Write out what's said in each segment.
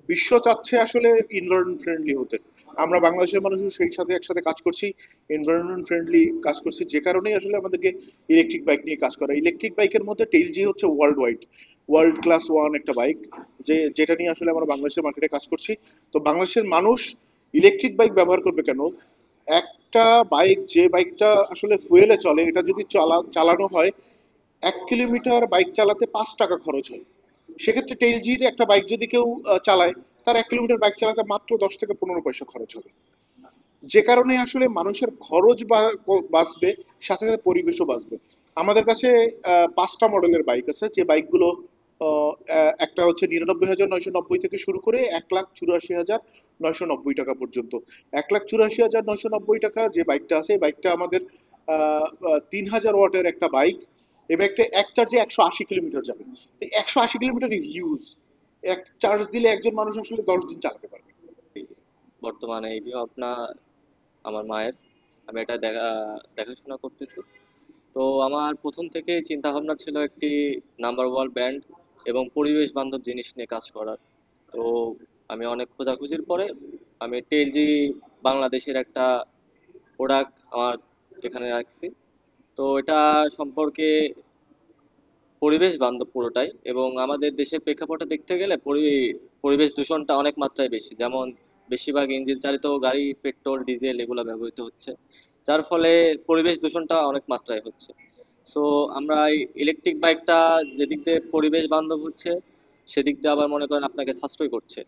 বিশ্ব চাচ্ছে আসলে এনভায়রনমেন্ট ফ্রেন্ডলি হতে। আমরা বাংলাদেশের মানুষও সেই সাথে একসাথে কাজ করছি, এনভায়রনমেন্ট ফ্রেন্ডলি কাজ করছি, যে কারণেই আসলে আমাদেরকে ইলেকট্রিক বাইক নিয়ে কাজ করা। ইলেকট্রিক বাইকের মধ্যে টেইলজি হচ্ছে world wide, world class one একটা বাইক, যেটা নিয়ে আসলে আমরা বাংলাদেশের মার্কেটে কাজ করছি। তো বাংলাদেশের মানুষ ইলেকট্রিক বাইক ব্যবহার করবে কেন? একটা বাইক, যে বাইকটা আসলে ফুয়েলে চলে, এটা যদি চালানো হয় 1 কিলোমিটার বাইক চালাতে 5 টাকা খরচ হয়। সেক্ষেত্রে টেলজির একটা বাইক যদি কেউ চালায়, তার 1 কিলোমিটার বাইক চালাতে মাত্র 10 থেকে 15 পয়সা খরচ হবে। যে কারণে আসলে মানুষের খরচ বাঁচবে, সাথে সাথে পরিবেশও বাঁচবে। আমাদের কাছে 5টা মডেলের বাইক আছে, যে বাইকগুলো একটা হচ্ছে 99,990 থেকে শুরু করে 1,84,990 টাকা পর্যন্ত। 1,84,990 টাকা যে বাইকটা আছে, এই বাইকটা আমাদের 3,000 ওয়াটের একটা বাইক। এই বাইকটা এক চার্জে 180 কিলোমিটার যাবে। তো 180 কিলোমিটার ইজ হিউজ। এক চার্জ দিলে একজন মানুষ আসলে 10 দিন চালাতে পারবে। বর্তমানে এই ভাবনা আমার মায়ের, আমি এটা দেখাশোনা করতেছি। তো আমার প্রথম থেকে চিন্তা ভাবনা ছিল একটি নাম্বার ওয়ান ব্র্যান্ড এবং পরিবেশ বান্ধব জিনিস নিয়ে কাজ করার। তো আমি অনেক খোঁজাখুঁজির পরে আমি টেলজি বাংলাদেশের একটা প্রোডাক্ট আমার এখানে রাখছি। তো এটা সম্পর্কে পরিবেশ বান্ধব পুরোটাই, এবং আমাদের দেশের প্রেক্ষাপটে দেখতে গেলে পরিবেশ দূষণটা অনেক মাত্রায় বেশি। যেমন বেশিরভাগ ইঞ্জিন চালিত গাড়ি পেট্রোল ডিজেল এগুলো ব্যবহৃত হচ্ছে, যার ফলে পরিবেশ দূষণটা অনেক মাত্রায় হচ্ছে। সো আমরা এই ইলেকট্রিক বাইকটা যেদিক দিয়ে পরিবেশ বান্ধব হচ্ছে, সেদিক দিয়ে আবার মনে করেন আপনাকে সাশ্রয় করছে,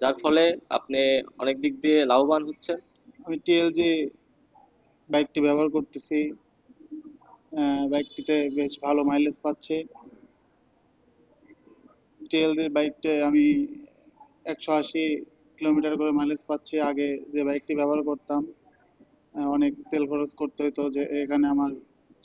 যার ফলে আপনি অনেক দিক দিয়ে লাভবান হচ্ছেন। আমি টিএলজি বাইকটি ব্যবহার করতেছি। বাইকটিতে বেশ ভালো মাইলেজ পাচ্ছে। টিএলজির বাইকটা আমি 180 কিলোমিটার করে মাইলেজ পাচ্ছি। আগে যে বাইকটি ব্যবহার করতাম অনেক তেল খরচ করতে হতো, যে এখানে আমার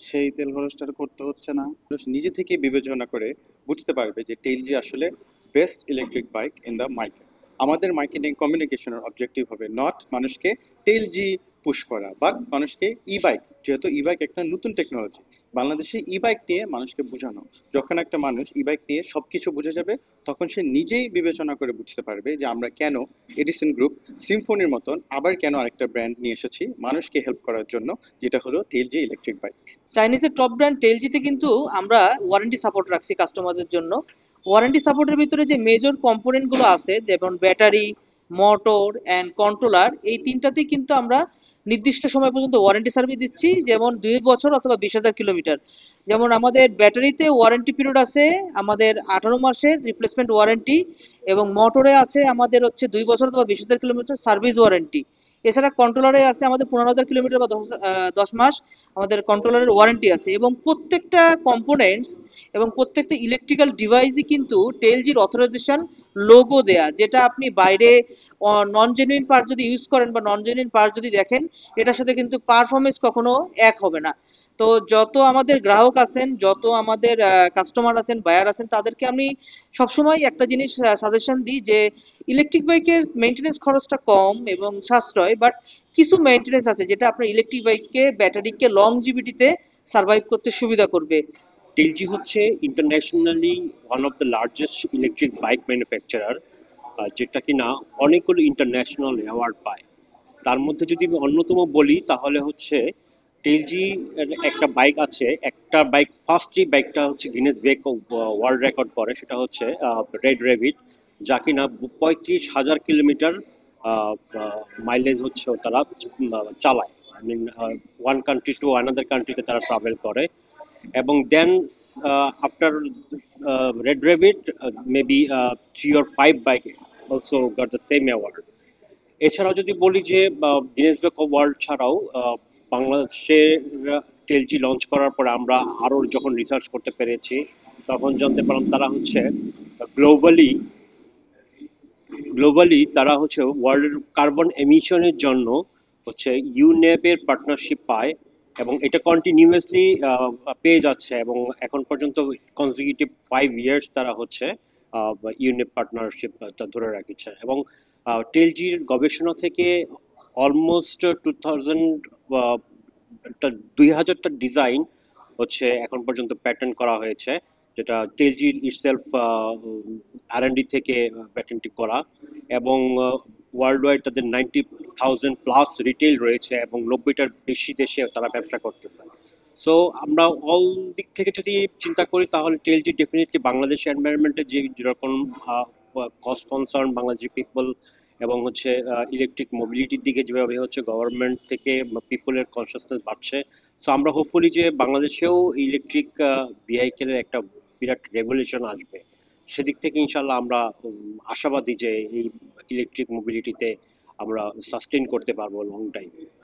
সেই তেল খরচটা আর করতে হচ্ছে না। মানুষ নিজে থেকে বিবেচনা করে বুঝতে পারবে যে টেইলজি আসলে best electric bike in the market. আমাদের মার্কেটিং কমিউনিকেশনের অবজেক্টিভ হবে নট মানুষকে টেইলজি পুশ করা, বাট মানুষকে ই বাইক, যেহেতু ই বাইক একটা নতুন টেকনোলজি, বাংলাদেশে ই বাইক নিয়ে মানুষকে বোঝানো। যখন একটা মানুষ ই বাইক নিয়ে সবকিছু বুঝে যাবে, তখন সে নিজেই বিবেচনা করে বুঝতে পারবে যে আমরা কেন এডিসন গ্রুপ সিম্ফনির মতন আবার কেন আরেকটা ব্র্যান্ড নিয়ে এসেছি মানুষকে হেল্প করার জন্য, যেটা হলো টেইলজি ইলেকট্রিক বাইক। চাইনিজের টপ ব্র্যান্ড টেলজিতে কিন্তু আমরা ওয়ারেন্টি সাপোর্ট রাখছি কাস্টমারদের জন্য। ওয়ারেন্টি সাপোর্টের ভিতরে যে মেজর কম্পোনেন্টগুলো আছে, যেমন ব্যাটারি, মোটর অ্যান্ড কন্ট্রোলার, এই তিনটাতেই কিন্তু আমরা নির্দিষ্ট সময় পর্যন্ত ওয়ারেন্টি সার্ভিস দিচ্ছি, যেমন 2 বছর অথবা 20,000 কিলোমিটার। যেমন আমাদের ব্যাটারিতে ওয়ারেন্টি পিরিয়ড আছে আমাদের 18 মাসের রিপ্লেসমেন্ট ওয়ারেন্টি, এবং মোটরে আছে আমাদের হচ্ছে 2 বছর অথবা 20,000 কিলোমিটার সার্ভিস ওয়ারেন্টি। এছাড়া কন্ট্রোলারে আছে আমাদের 15,000 কিলোমিটার বা 10 মাস আমাদের কন্ট্রোলারের ওয়ারেন্টি আছে। এবং প্রত্যেকটা কম্পোনেন্টস এবং প্রত্যেকটা ইলেকট্রিক্যাল ডিভাইসই কিন্তু টেলজির অথরাইজেশন লোগো দেয়া, যেটা আপনি বাইরে নন জেনুইন পার্ট যদি ইউজ করেন বা নন জেনুইন পার্ট যদি দেখেন, এটার সাথে কিন্তু পারফরমেন্স কখনো এক হবে না। তো যত আমাদের গ্রাহক আছেন, যত আমাদের কাস্টমার আছেন, বায়ার আছেন, তাদেরকে আমি সবসময় একটা জিনিস সাজেশন দিই যে ইলেকট্রিক বাইকের মেইনটেনেন্স খরচটা কম এবং সাশ্রয়, বাট কিছু মেইনটেনেন্স আছে যেটা আপনার ইলেকট্রিক বাইককে ব্যাটারিকে লংজিভিটিতে সার্ভাইভ করতে সুবিধা করবে। টিলজি হচ্ছে internationally one of the largest electric bike manufacturer, যেটা কিনা অনেকগুলো ইন্টারন্যাশনাল অ্যাওয়ার্ড পায়। তার মধ্যে যদি আমি অন্যতম বলি তাহলে হচ্ছে টিলজি এর একটা বাইক আছে, একটা বাইক ফার্স্ট যে বাইকটা হচ্ছে গিনেস বুক ওয়ার্ল্ড রেকর্ড করে, সেটা হচ্ছে রেড রেবিট, যা কিনা 35,000 কিলোমিটার মাইলেজ হচ্ছে তারা চালায়। I mean one country to another কান্ট্রিতে তারা ট্রাভেল করে। এবং then after red rabbit maybe 3 or 5 bike also got the same award. এছাড়াও যদি বলি যে গিনেস বুক অফ ওয়ার্ল্ড ছাড়াও বাংলাদেশে টেলজি লঞ্চ করার পরে আমরা আরও যখন রিসার্চ করতে পেরেছি, তখন জানতে পারলাম তারা হচ্ছে গ্লোবালি গ্লোবালি তারা হচ্ছে ওয়ার্ল্ডের কার্বন এমিশনের জন্য হচ্ছে ইউনেপের পার্টনারশিপ পায়, এবং এটা কন্টিনিউয়াসলি পেয়ে যাচ্ছে, এবং এখন পর্যন্ত কনজিকিউটিভ 5 ইয়ার্স তারা হচ্ছে ইউনেপ পার্টনারশিপটা ধরে রাখছে। এবং টেলজির গবেষণা থেকে অলমোস্ট 2,000টা ডিজাইন হচ্ছে এখন পর্যন্ত প্যাটার্ন করা হয়েছে, যেটা টেলজির ইটসেলফ আর&ডি থেকে প্যাটেন্টিং করা। এবং ওয়ার্ল্ড ওয়াইড তাদের 90,000 প্লাস রিটেল রয়েছে এবং 90টার বেশি দেশে তারা ব্যবসা করতেছে। সো আমরা অল দিক থেকে যদি চিন্তা করি তাহলে টেলজি ডেফিনেটলি বাংলাদেশ এনভায়রনমেন্টে যে যেরকম কস্ট কনসার্ন বাংলাদেশি পিপল এবং হচ্ছে ইলেকট্রিক মোবিলিটির দিকে যেভাবে হচ্ছে গভর্নমেন্ট থেকে পিপলের কনসিয়াসনেস বাড়ছে, সো আমরা হোপফুলি যে বাংলাদেশেও ইলেকট্রিক ভেহিকেলের একটা বিরাট রেগুলেশন আসবে। সেদিক থেকে ইনশাল্লাহ আমরা আশাবাদী যে এই ইলেকট্রিক মোবিলিটিতে আমরা সাস্টেইন করতে পারবো লং টাইম।